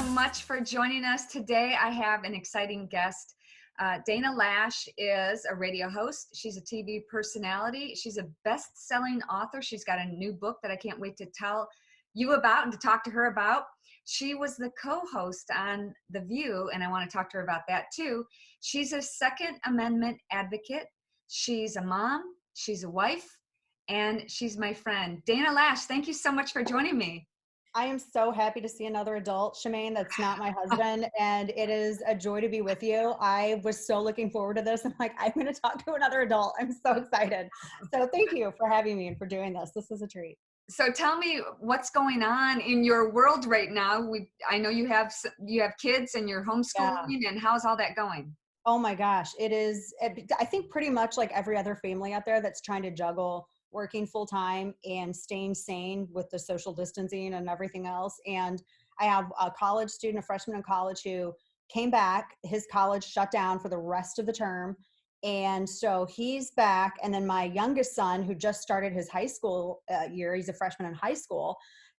so much for joining us today. I have an exciting guest. Dana Loesch is a radio host. She's a TV personality. She's a best-selling author. She's got a new book that I can't wait to tell you about and to talk to her about. She was the co-host on The View, and I want to talk to her about that too. She's a Second Amendment advocate. She's a mom, she's a wife, and she's my friend. Dana Loesch, thank you so much for joining me. I am so happy to see another adult, Shemane, that's not my husband, and it is a joy to be with you. I was so looking forward to this. I'm like, I'm going to talk to another adult. I'm so excited. So thank you for having me and for doing this. This is a treat. So tell me what's going on in your world right now. I know you have kids and you're homeschooling, and how's all that going? Oh my gosh, it is. I think pretty much like every other family out there that's trying to juggle working full time and staying sane with the social distancing and everything else. And I have a college student, a freshman in college, who came back. His college shut down for the rest of the term. And so he's back. And then my youngest son, who just started his high school year, he's a freshman in high school,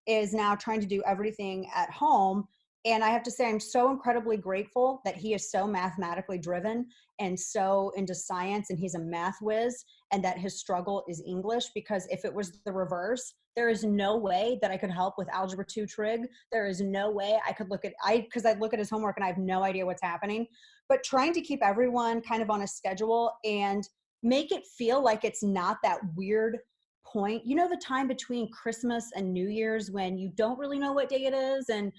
is now trying to do everything at home. And I have to say, I'm so incredibly grateful that he is so mathematically driven and so into science, and he's a math whiz, and that his struggle is English, because if it was the reverse, there is no way that I could help with Algebra 2 trig. There is no way I could because I'd look at his homework and I have no idea what's happening. But trying to keep everyone kind of on a schedule and make it feel like it's not that weird point, you know, the time between Christmas and New Year's when you don't really know what day it is, and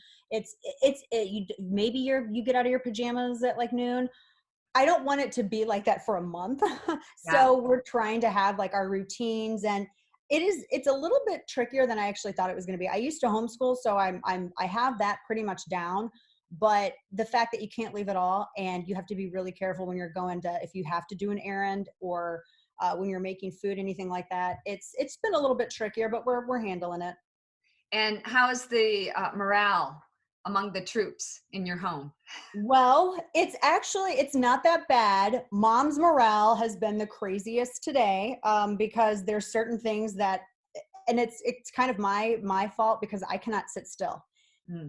maybe you get out of your pajamas at like noon. I don't want it to be like that for a month. So we're trying to have like our routines, and it's a little bit trickier than I actually thought it was going to be. I used to homeschool, so I have that pretty much down. But the fact that you can't leave at all, and you have to be really careful when you're going to, if you have to do an errand or when you're making food, anything like that, it's been a little bit trickier, but we're handling it. And how is the morale among the troops in your home? Well, it's not that bad. Mom's morale has been the craziest today, because there's certain things that, and it's kind of my fault, because I cannot sit still.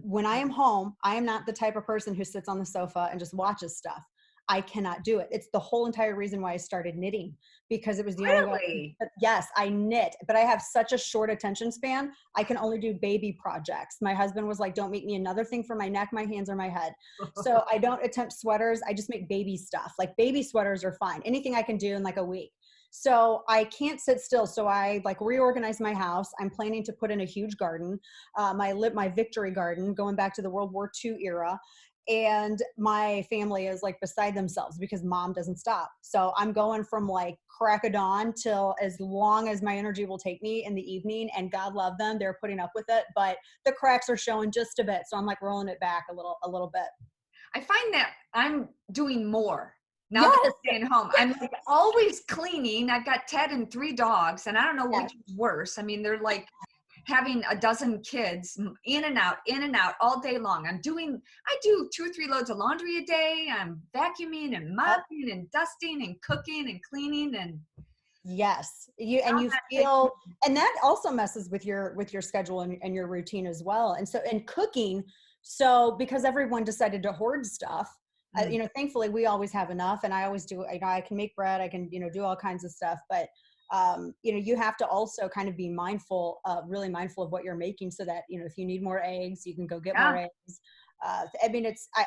When I am home, I am not the type of person who sits on the sofa and just watches stuff. I cannot do it. It's the whole entire reason why I started knitting, because it was the only way. Yes, I knit, but I have such a short attention span. I can only do baby projects. My husband was like, don't make me another thing for my neck, my hands, or my head. So I don't attempt sweaters. I just make baby stuff. Like baby sweaters are fine. Anything I can do in like a week. So I can't sit still. So I like reorganized my house. I'm planning to put in a huge garden, my victory garden, going back to the World War II era. And my family is like beside themselves because mom doesn't stop. So I'm going from like crack of dawn till as long as my energy will take me in the evening, and God love them, they're putting up with it, but the cracks are showing just a bit. So I'm like rolling it back a little bit. I find that I'm doing more now that I'm staying home. I'm like always cleaning. I've got Ted and 3 dogs, and I don't know which is worse. I mean, they're like having a dozen kids in and out all day long. I do 2 or 3 loads of laundry a day. I'm vacuuming and mopping and dusting and cooking and cleaning, and yes, you feel, and that also messes with your schedule and your routine as well. And so, and cooking. So because everyone decided to hoard stuff, thankfully we always have enough, and I always do. I can make bread. I can, do all kinds of stuff, but you have to also kind of be really mindful of what you're making, so that, if you need more eggs, you can go get more eggs.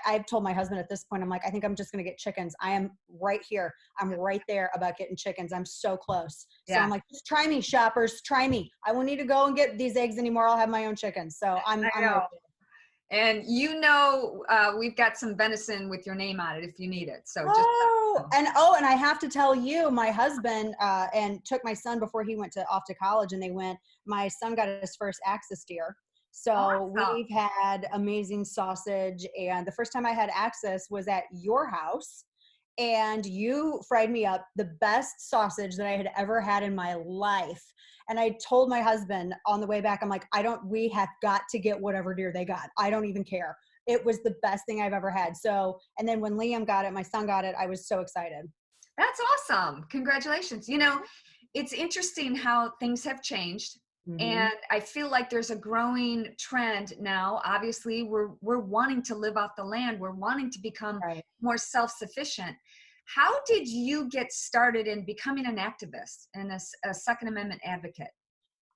I've told my husband at this point, I'm like, I think I'm just going to get chickens. I am right here. I'm right there about getting chickens. I'm so close. So I'm like, just try me, shoppers, try me. I won't need to go and get these eggs anymore. I'll have my own chickens. So I'm right there. And we've got some venison with your name on it if you need it. So and I have to tell you, my husband and took my son before he went off to college, and my son got his first Axis deer. So we've had amazing sausage, and the first time I had Axis was at your house, and you fried me up the best sausage that I had ever had in my life. And I told my husband on the way back, I'm like, we have got to get whatever deer they got. I don't even care. It was the best thing I've ever had. So, and then when Liam got it, my son got it, I was so excited. That's awesome. Congratulations. It's interesting how things have changed. Mm-hmm. And I feel like there's a growing trend now. Obviously, we're wanting to live off the land. We're wanting to become Right. more self-sufficient. How did you get started in becoming an activist and a Second Amendment advocate?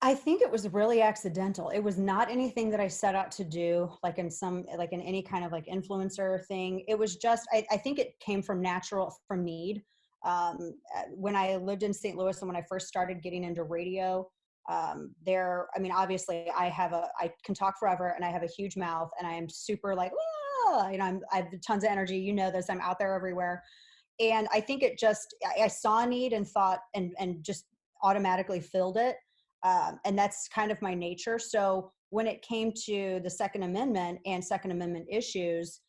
I think it was really accidental. It was not anything that I set out to do, like in some, like in any kind of like influencer thing. It was just, I think it came from need. When I lived in St. Louis and when I first started getting into radio, I mean, obviously I can talk forever and I have a huge mouth and I am super like, "Ah," I have tons of energy. You know this, I'm out there everywhere. And I think it just, I saw a need and thought, and just automatically filled it. And that's kind of my nature. So when it came to the Second Amendment and Second Amendment issues,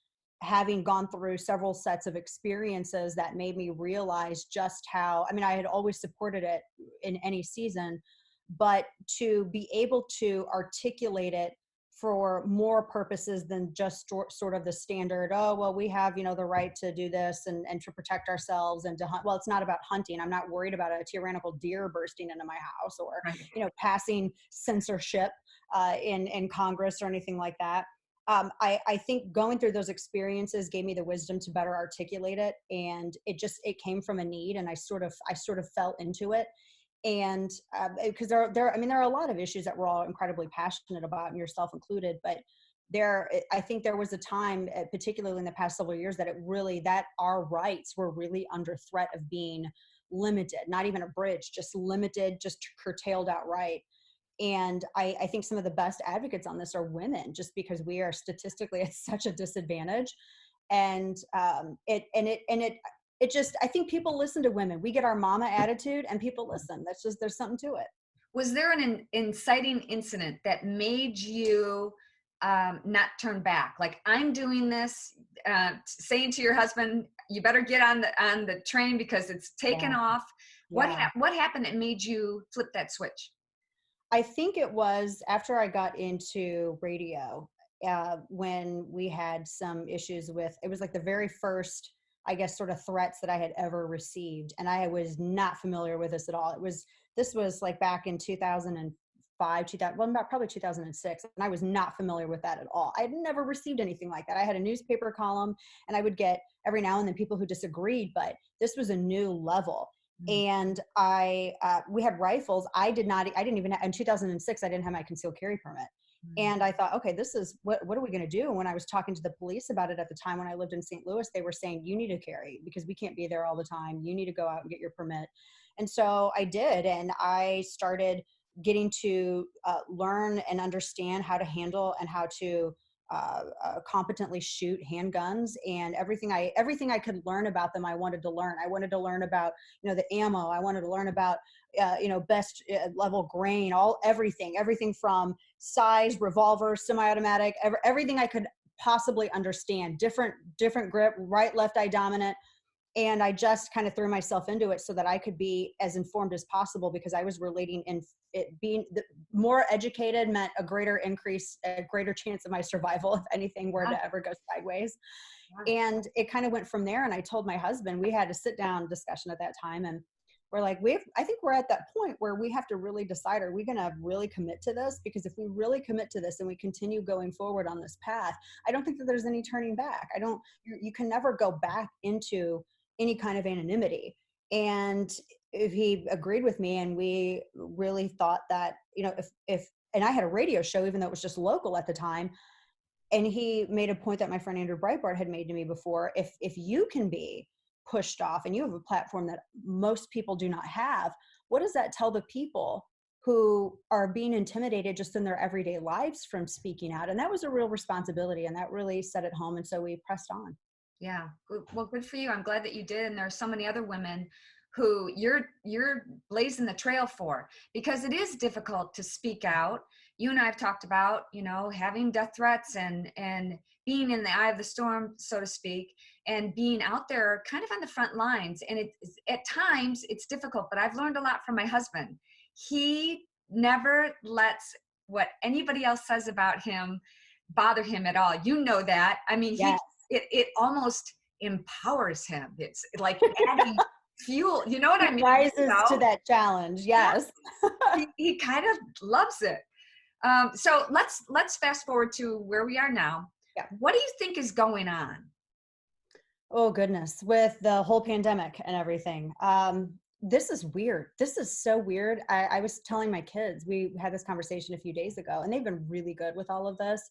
having gone through several sets of experiences that made me realize just how, I mean, I had always supported it in any season, but to be able to articulate it for more purposes than just sort of the standard, oh, well, we have, the right to do this and to protect ourselves and to hunt. Well, it's not about hunting. I'm not worried about a tyrannical deer bursting into my house or, Right. passing censorship in Congress or anything like that. I think going through those experiences gave me the wisdom to better articulate it. And it came from a need. And I sort of fell into it. And because I mean, there are a lot of issues that we're all incredibly passionate about, and yourself included. But I think there was a time, particularly in the past several years, that our rights were really under threat of being limited, not even abridged, just limited, just curtailed outright. And I think some of the best advocates on this are women, just because we are statistically at such a disadvantage. And it just, I think people listen to women. We get our mama attitude and people listen. That's just, there's something to it. Was there an inciting incident that made you not turn back? Like, I'm doing this, saying to your husband, "You better get on the train because it's taken Yeah. off." Yeah. What happened that made you flip that switch? I think it was after I got into radio, when we had some issues with, it was like the very first, I guess, sort of threats that I had ever received. And I was not familiar with this at all. This was like back in 2005, 2000, well, about probably 2006. And I was not familiar with that at all. I had never received anything like that. I had a newspaper column and I would get every now and then people who disagreed, but this was a new level. Mm. And we had rifles. I didn't even, in 2006, I didn't have my concealed carry permit. Mm. And I thought, okay, this is what are we going to do? And when I was talking to the police about it at the time, when I lived in St. Louis, they were saying, you need to carry because we can't be there all the time. You need to go out and get your permit. And so I did. And I started getting to learn and understand how to handle and how to competently shoot handguns, and everything I could learn about them, I wanted to learn. I wanted to learn about, the ammo. I wanted to learn about, best level grain, everything from size, revolver, semi-automatic, everything I could possibly understand. Different grip, right, left eye dominant. And I just kind of threw myself into it so that I could be as informed as possible, because I was relating in it being more educated meant a greater chance of my survival if anything were Ah, to ever go sideways. wow. And it kind of went from there. And I told my husband, we had a sit down discussion at that time, and we're like, I think we're at that point where we have to really decide, are we going to really commit to this? Because if we really commit to this and we continue going forward on this path, I don't think that there's any turning back. You can never go back into any kind of anonymity. And if he agreed with me, and we really thought that, if and I had a radio show, even though it was just local at the time, and he made a point that my friend Andrew Breitbart had made to me before. If you can be pushed off and you have a platform that most people do not have, what does that tell the people who are being intimidated just in their everyday lives from speaking out? And that was a real responsibility, and that really set it home. And so we pressed on. Yeah. Well, good for you. I'm glad that you did. And there are so many other women who you're blazing the trail for, because it is difficult to speak out. You and I have talked about, having death threats and being in the eye of the storm, so to speak, and being out there kind of on the front lines. And at times it's difficult, but I've learned a lot from my husband. He never lets what anybody else says about him bother him at all. You know that. I mean, Yes. it almost empowers him. It's like adding fuel. You know what I He mean? rises to So, that challenge. yeah, Yes. he kind of loves it. So let's fast forward to where we are now. Yeah. What do you think is going on? Oh goodness, with the whole pandemic and everything. This is weird. This is so weird. I was telling my kids, we had this conversation a few days ago, and they've been really good with all of this.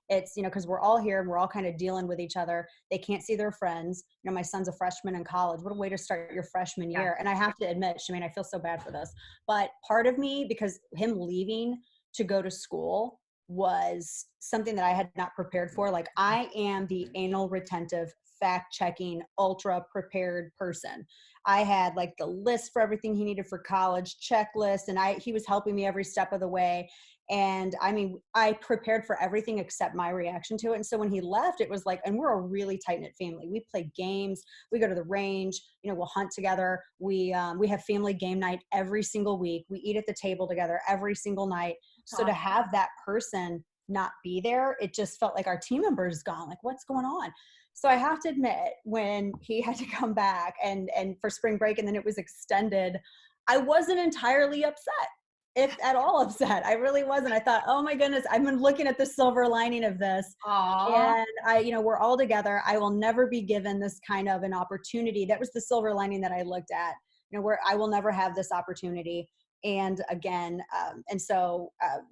It's, because we're all here and we're all kind of dealing with each other. They can't see their friends. My son's a freshman in college. What a way to start your freshman Yeah. year. And I have to admit, Shemane, I feel so bad for this, but part of me, because him leaving to go to school was something that I had not prepared for. Like, I am the anal retentive, fact checking, ultra prepared person. I had like the list for everything he needed for college, checklist, and he was helping me every step of the way. And I mean, I prepared for everything except my reaction to it. And so when he left, it was like, and we're a really tight knit family. We play games, we go to the range, we'll hunt together. We have family game night every single week. We eat at the table together every single night. So to have that person not be there, it just felt like our team member is gone. Like, what's going on? So I have to admit, when he had to come back and for spring break, and then it was extended, I wasn't entirely upset, if at all upset. I really wasn't. I thought, oh my goodness, I've been looking at the silver lining of this. Aww. And we're all together. I will never be given this kind of an opportunity. That was the silver lining that I looked at, where I will never have this opportunity. And again,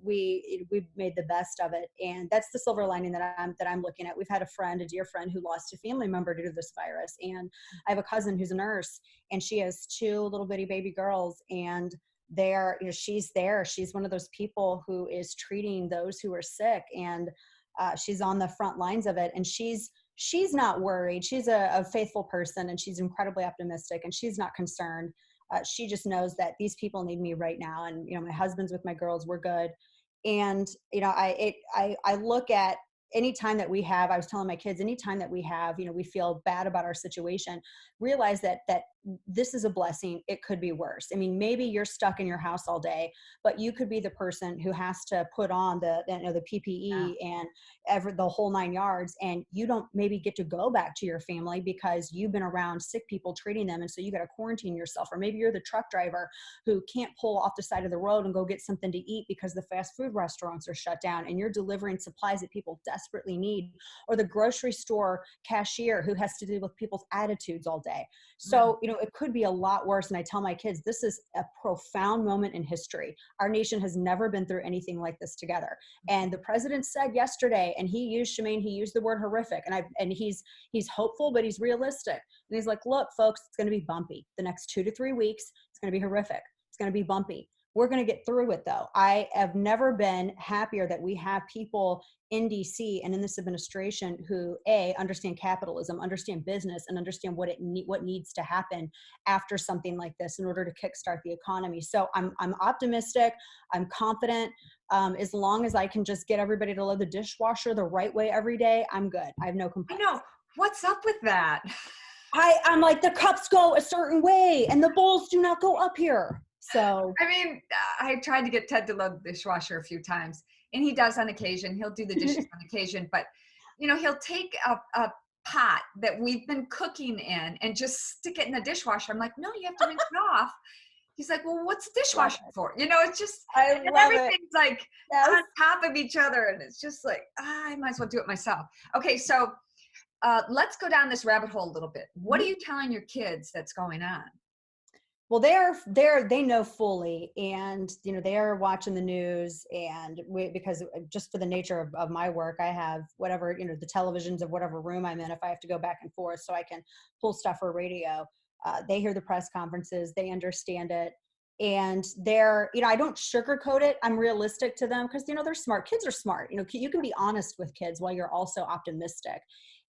we made the best of it, and that's the silver lining that I'm looking at. We've had a dear friend who lost a family member due to this virus, and I have a cousin who's a nurse, and she has 2 little bitty baby girls, and she's there. She's one of those people who is treating those who are sick, and she's on the front lines of it, and she's not worried. She's a faithful person, and she's incredibly optimistic, and she's not concerned. She just knows that these people need me right now. And, my husband's with my girls, we're good. And, I look at any time that we have, I was telling my kids, anytime that we have, we feel bad about our situation, realize that this is a blessing. It could be worse. I mean, maybe you're stuck in your house all day, but you could be the person who has to put on the PPE and the whole 9 yards. And you don't maybe get to go back to your family because you've been around sick people treating them. And so you got to quarantine yourself, or maybe you're the truck driver who can't pull off the side of the road and go get something to eat because the fast food restaurants are shut down, and you're delivering supplies that people desperately need, or the grocery store cashier who has to deal with people's attitudes all day. So, it could be a lot worse. And I tell my kids, this is a profound moment in history. Our nation has never been through anything like this together. And the president said yesterday, and he used the word horrific. And he's hopeful, but he's realistic. And he's like, look, folks, it's going to be bumpy. The next 2 to 3 weeks, it's going to be horrific. It's going to be bumpy. We're going to get through it, though. I have never been happier that we have people in DC and in this administration who understand capitalism, understand business, and understand what needs to happen after something like this in order to kickstart the economy. So I'm optimistic. I'm confident. As long as I can just get everybody to load the dishwasher the right way every day, I'm good. I have no complaints. I know. What's up with that? I'm like, the cups go a certain way and the bowls do not go up here. So, I mean, I tried to get Ted to load the dishwasher a few times, and he does on occasion. He'll do the dishes on occasion, but he'll take a pot that we've been cooking in and just stick it in the dishwasher. I'm like, no, you have to rinse it off. He's like, well, what's the dishwasher for? It's just, and everything's like on top of each other, and it's just like, I might as well do it myself. Okay, so let's go down this rabbit hole a little bit. What are you telling your kids that's going on? Well, they know fully, and they are watching the news, and because just for the nature of my work, I have whatever the televisions of whatever room I'm in. If I have to go back and forth, so I can pull stuff for radio, they hear the press conferences, they understand it, and I don't sugarcoat it. I'm realistic to them because they're smart. Kids are smart. You can be honest with kids while you're also optimistic.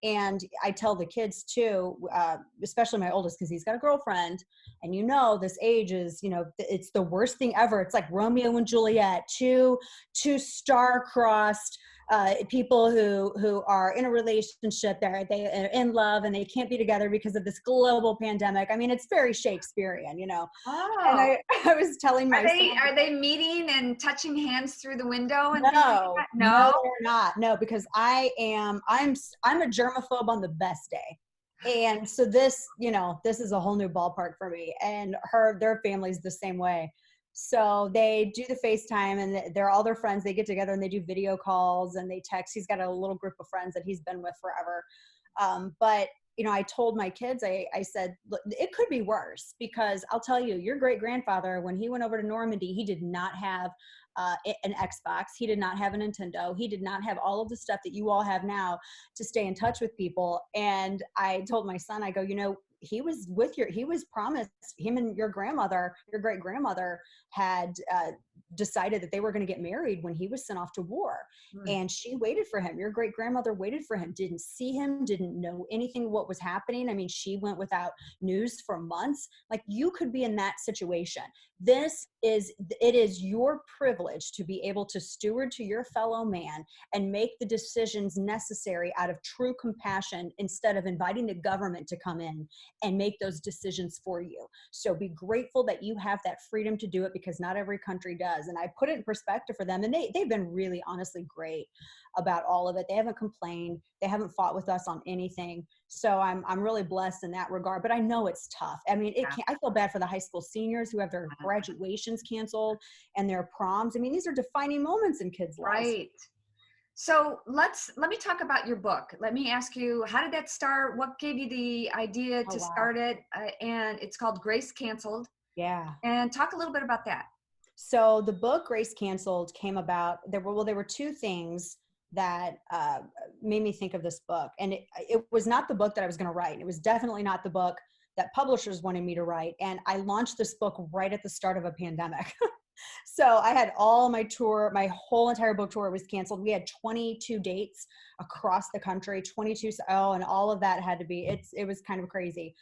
And I tell the kids too, especially my oldest, because he's got a girlfriend, and this age is, it's the worst thing ever. It's like Romeo and Juliet, two star-crossed people who are in a relationship, they are in love, and they can't be together because of this global pandemic. I mean, it's very Shakespearean, Oh. And I was telling my son, are they meeting and touching hands through the window? And no, they're not. No, because I'm a germaphobe on the best day. And so this, this is a whole new ballpark for me, and their family's the same way. So they do the FaceTime, and they're all their friends. They get together and they do video calls and they text. He's got a little group of friends that he's been with forever. But I told my kids, I said, look, it could be worse, because I'll tell you, your great grandfather, when he went over to Normandy, he did not have an Xbox. He did not have a Nintendo. He did not have all of the stuff that you all have now to stay in touch with people. And I told my son, I go, he was promised, him and your grandmother, your great grandmother had decided that they were going to get married when he was sent off to war. And she waited for him. Your great grandmother waited for him, didn't see him, didn't know anything what was happening. I mean, she went without news for months. Like, you could be in that situation. It is your privilege to be able to steward to your fellow man and make the decisions necessary out of true compassion, instead of inviting the government to come in and make those decisions for you. So be grateful that you have that freedom to do it, because not every country does. And I put it in perspective for them, and they've been really honestly great about all of it. They haven't complained. They haven't fought with us on anything. So I'm really blessed in that regard, but I know it's tough. I mean, I feel bad for the high school seniors who have their graduations canceled and their proms. I mean, these are defining moments in kids' lives. Right. So let me talk about your book. Let me ask you, how did that start? What gave you the idea to start it? And it's called Grace Canceled. Yeah. And talk a little bit about that. So the book Grace Canceled came about. There were two things that made me think of this book. And it was not the book that I was going to write. It was definitely not the book that publishers wanted me to write. And I launched this book right at the start of a pandemic. So I had all my tour, my whole entire book tour was canceled. We had 22 dates across the country, 22. And all of that had to be, it was kind of crazy.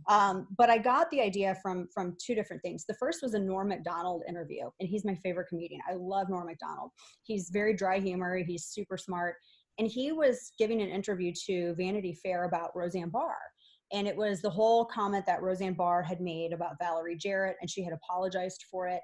But I got the idea from two different things. The first was a Norm Macdonald interview, and he's my favorite comedian. I love Norm Macdonald. He's very dry humor. He's super smart. And he was giving an interview to Vanity Fair about Roseanne Barr. And it was the whole comment that Roseanne Barr had made about Valerie Jarrett, and she had apologized for it.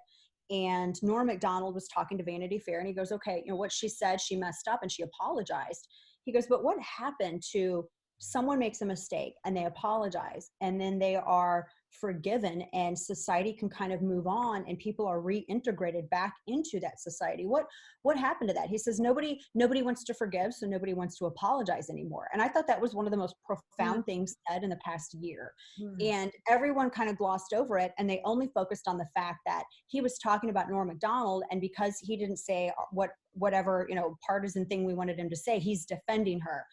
And Norm Macdonald was talking to Vanity Fair, and he goes, okay, what she said, she messed up and she apologized. He goes, but what happened to someone makes a mistake and they apologize, and then they are forgiven, and society can kind of move on, and people are reintegrated back into that society? What happened to that? He says, nobody wants to forgive, so nobody wants to apologize anymore. And I thought that was one of the most profound things said in the past year. And everyone kind of glossed over it, and they only focused on the fact that he was talking about Norm Macdonald, and because he didn't say whatever partisan thing we wanted him to say, he's defending her.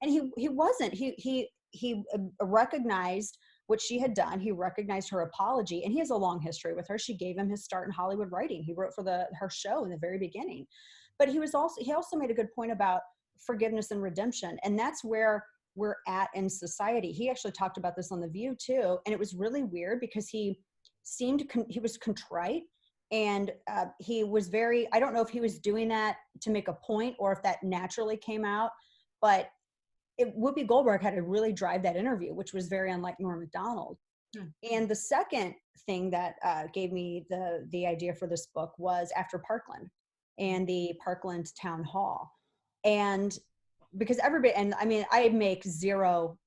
And he wasn't. He recognized what she had done. He recognized her apology, and he has a long history with her. She gave him his start in Hollywood writing. He wrote for her show in the very beginning. But he also made a good point about forgiveness and redemption, and that's where we're at in society. He actually talked about this on The View too, and it was really weird because he was contrite, and he was very, I don't know if he was doing that to make a point or if that naturally came out, but Whoopi Goldberg had to really drive that interview, which was very unlike Norm Macdonald. And the second thing that gave me the idea for this book was after Parkland and the Parkland town hall. And because everybody, and I mean, I make zero,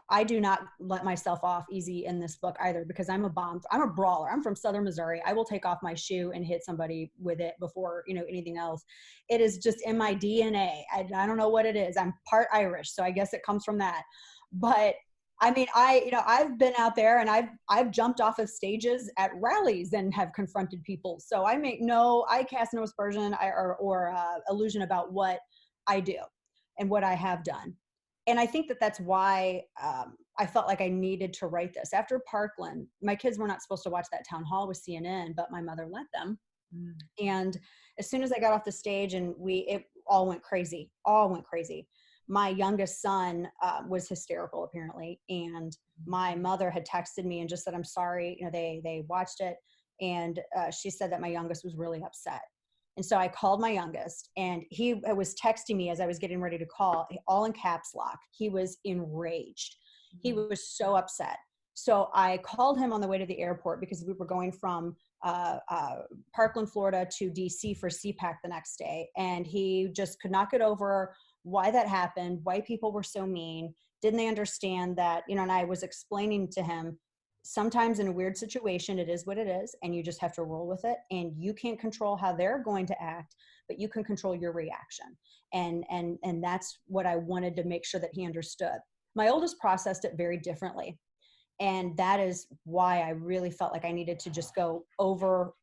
I do not let myself off easy in this book either, because I'm a brawler. I'm from Southern Missouri. I will take off my shoe and hit somebody with it before, anything else. It is just in my DNA. I don't know what it is. I'm part Irish, so I guess it comes from that. But I mean, I've been out there, and I've jumped off of stages at rallies and have confronted people. So I cast no aspersion or illusion about what I do and what I have done. And I think that that's why I felt like I needed to write this. After Parkland, my kids were not supposed to watch that town hall with CNN, but my mother let them. And as soon as I got off the stage, and it all went crazy. My youngest son was hysterical, apparently. And my mother had texted me and just said, I'm sorry. They watched it. And she said that my youngest was really upset. And so I called my youngest, and he was texting me as I was getting ready to call, all in caps lock. He was enraged. He was so upset. So I called him on the way to the airport, because we were going from Parkland, Florida to DC for CPAC the next day. And he just could not get over why that happened, why people were so mean. Didn't they understand that, and I was explaining to him, sometimes in a weird situation, it is what it is, and you just have to roll with it. And you can't control how they're going to act, but you can control your reaction. And that's what I wanted to make sure that he understood. My oldest processed it very differently. And that is why I really felt like I needed to just go over,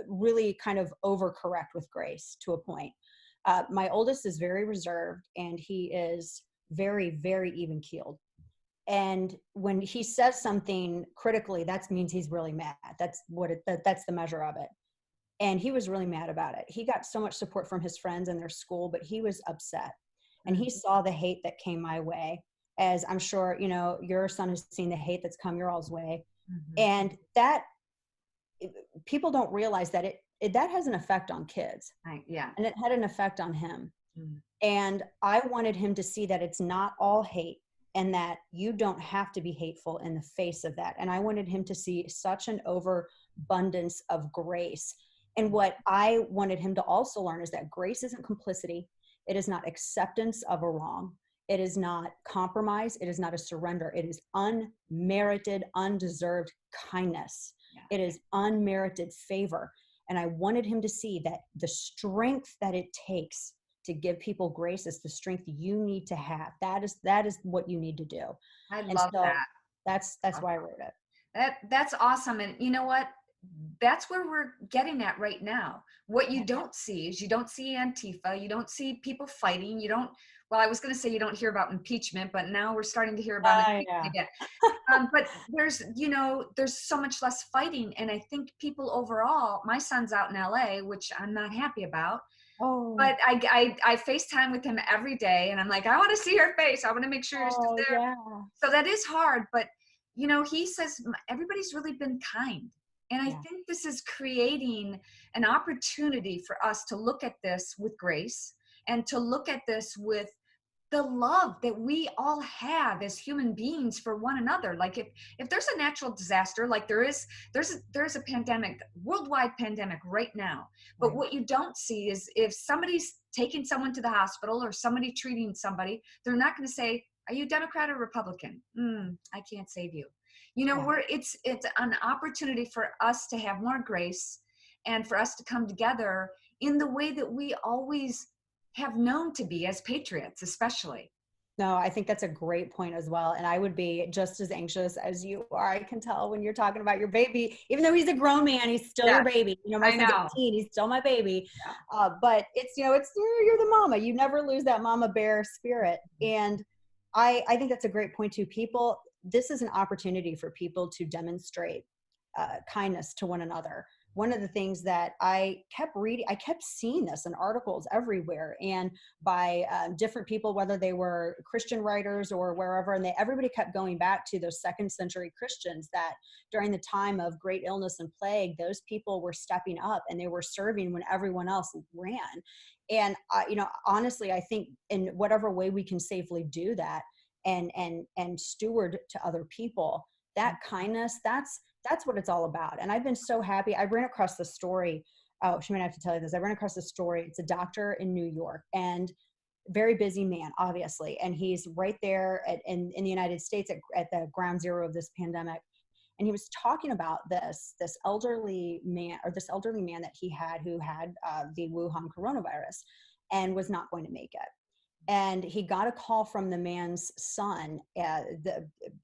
really kind of overcorrect with grace to a point. My oldest is very reserved, and he is very, very even keeled. And when he says something critically, that means he's really mad. That's that's the measure of it. And he was really mad about it. He got so much support from his friends and their school, but he was upset. And he saw the hate that came my way, as I'm sure, your son has seen the hate that's come your all's way. And that, people don't realize that that has an effect on kids. Yeah. And it had an effect on him. Mm. And I wanted him to see that it's not all hate, and that you don't have to be hateful in the face of that. And I wanted him to see such an overabundance of grace. And what I wanted him to also learn is that grace isn't complicity. It is not acceptance of a wrong. It is not compromise. It is not a surrender. It is unmerited, undeserved kindness. Yeah. It is unmerited favor. And I wanted him to see that the strength that it takes to give people grace is the strength you need to have. That is what you need to do. I love that. That's why I wrote it. That's awesome. And you know what? That's where we're getting at right now. What you don't see is, you don't see Antifa, you don't see people fighting, well, I was going to say you don't hear about impeachment, but now we're starting to hear about it again. But there's so much less fighting. And I think people overall, my son's out in LA, which I'm not happy about. Oh. But I FaceTime with him every day, and I'm like, I want to see your face. I want to make sure you're still there. Yeah. So that is hard, but he says everybody's really been kind. And I think this is creating an opportunity for us to look at this with grace, and to look at this with the love that we all have as human beings for one another. Like if there's a natural disaster, like there's a pandemic, worldwide pandemic right now. But what you don't see is, if somebody's taking someone to the hospital, or somebody treating somebody, they're not going to say, are you Democrat or Republican? I can't save you. It's an opportunity for us to have more grace, and for us to come together in the way that we always have known to be, as patriots, especially. No, I think that's a great point as well. And I would be just as anxious as you are. I can tell when you're talking about your baby, even though he's a grown man, he's still your baby. My son's 18, he's still my baby. Yeah. But it's, you're the mama. You never lose that mama bear spirit. And I think that's a great point too. This is an opportunity for people to demonstrate kindness to one another. One of the things that I kept reading, I kept seeing this in articles everywhere, and by different people, whether they were Christian writers or wherever, and everybody kept going back to those second century Christians, that during the time of great illness and plague, those people were stepping up and they were serving when everyone else ran. And honestly, I think in whatever way we can safely do that and steward to other people, that kindness, that's what it's all about. And I've been so happy. I ran across the story. Oh, Shemane, I have to tell you this. I ran across the story. It's a doctor in New York, and very busy man, obviously. And he's right there in the United States at the ground zero of this pandemic. And he was talking about this elderly man that he had, who had the Wuhan coronavirus and was not going to make it. And he got a call from the man's son.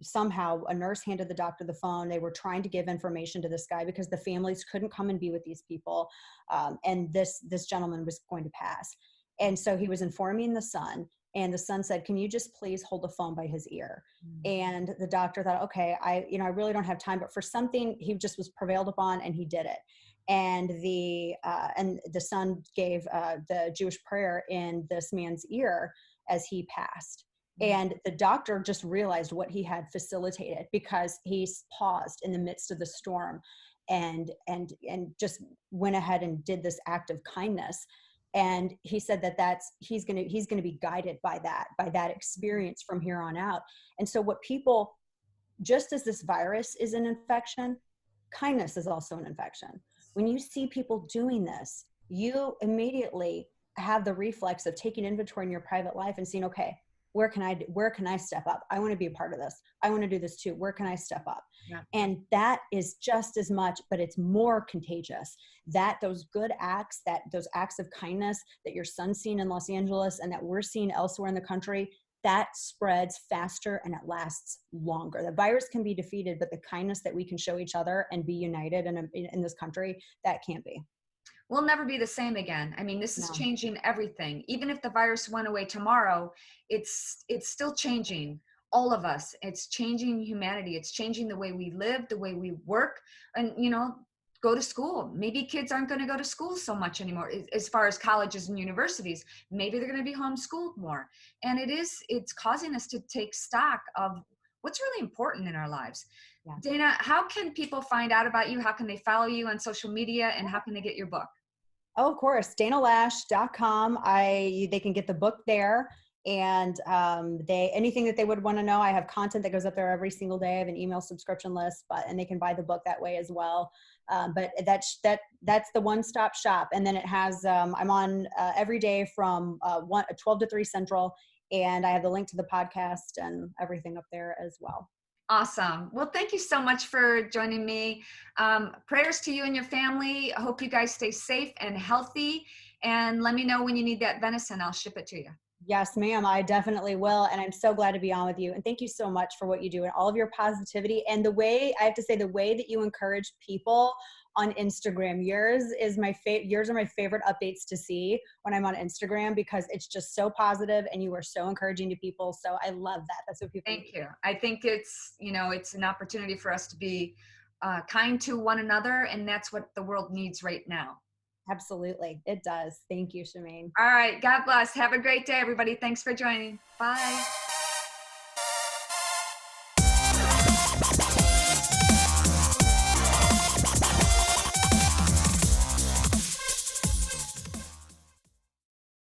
Somehow a nurse handed the doctor the phone. They were trying to give information to this guy because the families couldn't come and be with these people. And this gentleman was going to pass. And so he was informing the son, and the son said, can you just please hold the phone by his ear? And the doctor thought, okay, I really don't have time, but for something, he just was prevailed upon, and he did it. And the son gave the Jewish prayer in this man's ear as he passed. And the doctor just realized what he had facilitated, because he paused in the midst of the storm and just went ahead and did this act of kindness. And he said that he's going to be guided by that experience from here on out. And so just as this virus is an infection, kindness is also an infection. When you see people doing this, you immediately have the reflex of taking inventory in your private life and seeing, okay, where can I step up? I want to be a part of this. I want to do this too. Where can I step up? Yeah. And that is just as much, but it's more contagious. That those good acts, those acts of kindness that your son's seen in Los Angeles and that we're seeing elsewhere in the country, that spreads faster and it lasts longer. The virus can be defeated, but the kindness that we can show each other and be united in this country, that can't be. We'll never be the same again. I mean, this is No. changing everything. Even if the virus went away tomorrow, it's still changing all of us. It's changing humanity. It's changing the way we live, the way we work, and go to school. Maybe kids aren't going to go to school so much anymore as far as colleges and universities. Maybe they're going to be homeschooled more. And it's causing us to take stock of what's really important in our lives. Yeah. Dana, how can people find out about you? How can they follow you on social media, and how can they get your book? Oh, of course, danalash.com. They can get the book there, and anything that they would want to know. I have content that goes up there every single day. I have an email subscription list, and they can buy the book that way as well. But that's the one-stop shop. And then it has I'm on every day from 12 to 3 Central, and I have the link to the podcast and everything up there as well. Awesome. Well, thank you so much for joining me. Prayers to you and your family. I hope you guys stay safe and healthy. And let me know when you need that venison. I'll ship it to you. Yes, ma'am. I definitely will. And I'm so glad to be on with you. And thank you so much for what you do and all of your positivity. And the way that you encourage people on Instagram, yours are my favorite updates to see when I'm on Instagram, because it's just so positive and you are so encouraging to people. So I love that. That's what people Thank you. I think it's an opportunity for us to be kind to one another. And that's what the world needs right now. Absolutely. It does. Thank you, Shemane. All right. God bless. Have a great day, everybody. Thanks for joining. Bye.